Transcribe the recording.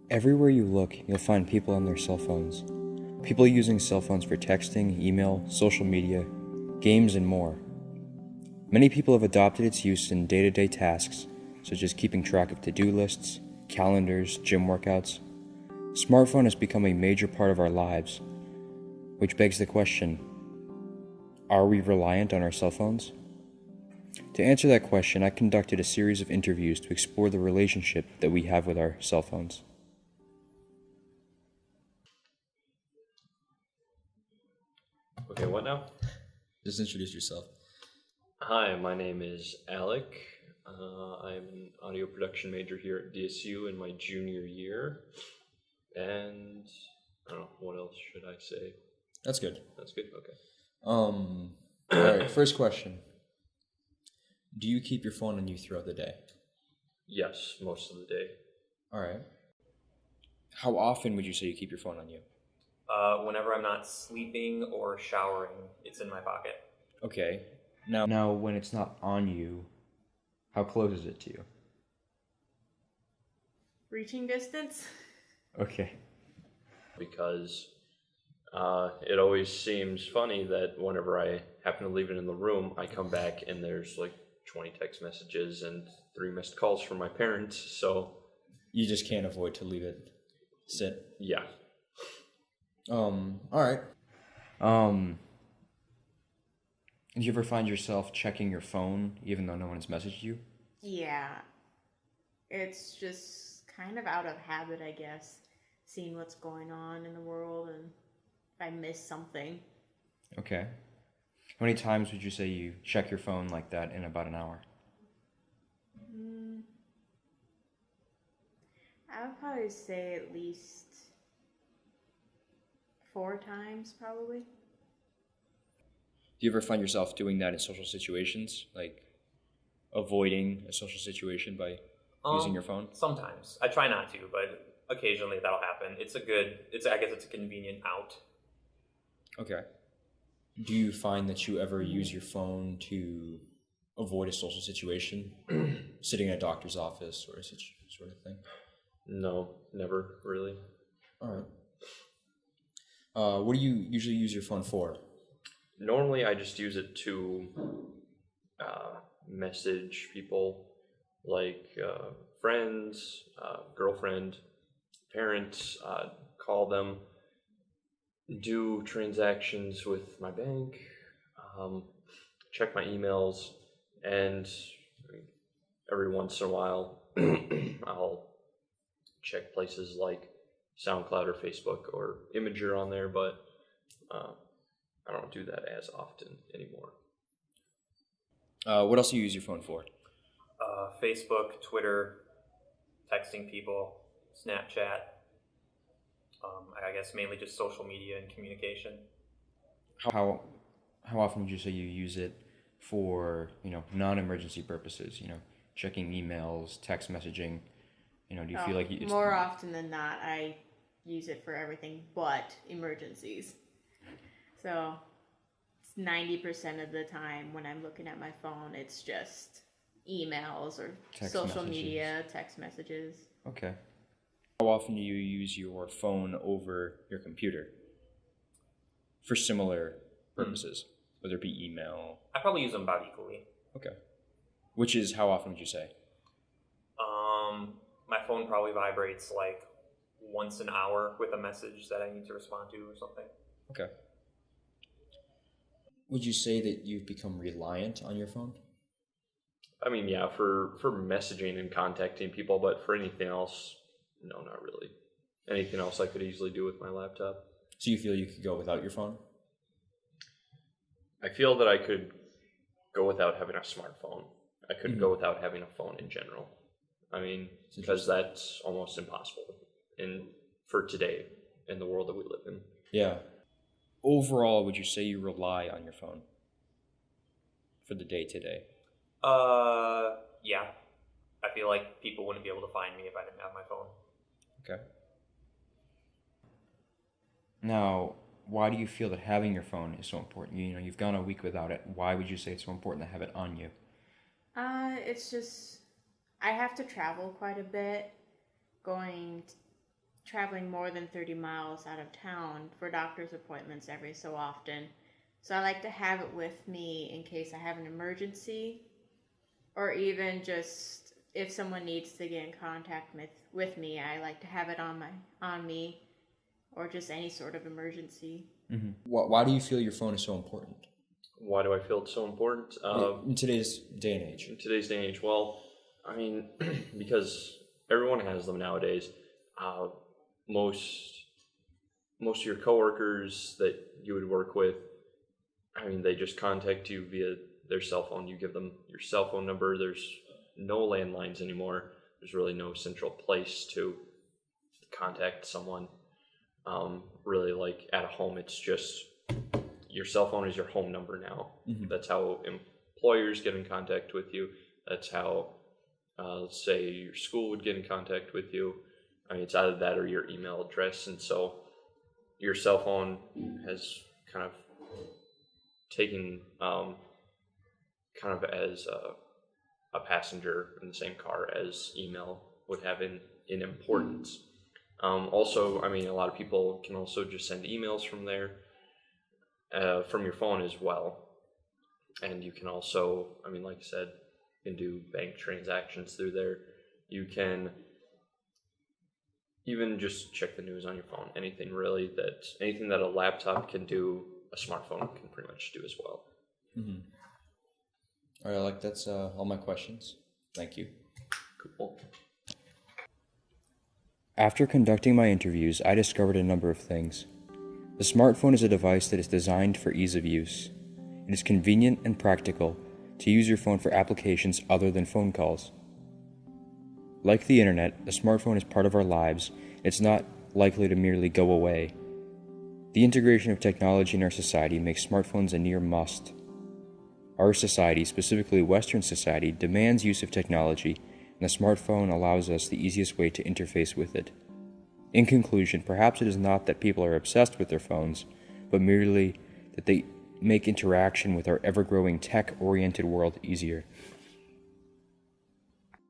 Everywhere you look, you'll find people on their cell phones. People using cell phones for texting, email, social media, games, and more. Many people have adopted its use in day-to-day tasks, such as keeping track of to-do lists, calendars, gym workouts. Smartphone has become a major part of our lives, which begs the question, are we reliant on our cell phones? To answer that question, I conducted a series of interviews to explore the relationship that we have with our cell phones. Okay, what now? Just introduce yourself. Hi, my name is Alec. I'm an audio production major here at DSU in my junior year. And I don't know, what else should I say? That's good. That's good? Okay. All right, first question. Do you keep your phone on you throughout the day? Yes, most of the day. All right. How often would you say you keep your phone on you? Whenever I'm not sleeping or showering, it's in my pocket. Okay. Now, when it's not on you, how close is it to you? Reaching distance? Okay. Because it always seems funny that whenever I happen to leave it in the room, I come back and there's like 20 text messages and 3 missed calls from my parents, so... You just can't avoid to leave it sit? Yeah. All right. Do you ever find yourself checking your phone even though no one has messaged you? Yeah. It's just kind of out of habit, I guess. Seeing what's going on in the world and if I miss something. Okay. How many times would you say you check your phone like that in about an hour? I would probably say at least 4 times, probably. Do you ever find yourself doing that in social situations? Like avoiding a social situation by using your phone? Sometimes. I try not to, but occasionally that'll happen. I guess it's a convenient out. Okay. Do you find that you ever use your phone to avoid a social situation? Sitting in a doctor's office or such sort of thing? No, never really. All right. What do you usually use your phone for? Normally, I just use it to message people like friends, girlfriend, parents, call them, do transactions with my bank, check my emails, and every once in a while, I'll check places like SoundCloud or Facebook or Imager on there, but I don't do that as often anymore. What else do you use your phone for? Facebook, Twitter, texting people, Snapchat. I guess mainly just social media and communication. How often would you say you use it for, non-emergency purposes, checking emails, text messaging? Do you feel like it's... More often than not, I use it for everything but emergencies. So it's 90% of the time when I'm looking at my phone, it's just emails or Text social messages. media, text messages. Okay. How often do you use your phone over your computer for similar purposes, whether it be email? I probably use them about equally. Okay. Which is, how often would you say? My phone probably vibrates like once an hour with a message that I need to respond to or something. Okay. Would you say that you've become reliant on your phone? I mean, yeah, for messaging and contacting people, but for anything else, no, not really. Anything else I could easily do with my laptop. So you feel you could go without your phone? I feel that I could go without having a smartphone. I couldn't go without having a phone in general. I mean, because that's almost impossible for today in the world that we live in. Yeah. Overall, would you say you rely on your phone for the day-to-day? Yeah. I feel like people wouldn't be able to find me if I didn't have my phone. Okay. Now, why do you feel that having your phone is so important? You've gone a week without it. Why would you say it's so important to have it on you? It's just, I have to travel quite a bit, going traveling more than 30 miles out of town for doctor's appointments every so often. So I like to have it with me in case I have an emergency, or even just if someone needs to get in contact with me, I like to have it on me, or just any sort of emergency. Mm-hmm. Why do you feel your phone is so important? Why do I feel it's so important? In today's day and age. In today's day and age, well, I mean, because everyone has them nowadays. Most of your coworkers that you would work with, I mean, they just contact you via their cell phone. You give them your cell phone number. There's no landlines anymore. There's really no central place to contact someone. Really, like at a home, it's just your cell phone is your home number now. Mm-hmm. That's how employers get in contact with you. That's how, let's say, your school would get in contact with you. I mean, it's either that or your email address. And so your cell phone has kind of taken kind of as a passenger in the same car as email would have in importance. Also, I mean, a lot of people can also just send emails from there, from your phone as well. And you can also, I mean, like I said, you can do bank transactions through there. You can even just check the news on your phone. Anything that a laptop can do, a smartphone can pretty much do as well. Mm-hmm. All right, that's all my questions. Thank you. Cool. After conducting my interviews, I discovered a number of things. The smartphone is a device that is designed for ease of use. It is convenient and practical to use your phone for applications other than phone calls. Like the internet, the smartphone is part of our lives. It's not likely to merely go away. The integration of technology in our society makes smartphones a near must. Our society, specifically Western society, demands use of technology, and the smartphone allows us the easiest way to interface with it. In conclusion, perhaps it is not that people are obsessed with their phones, but merely that they make interaction with our ever-growing tech-oriented world easier.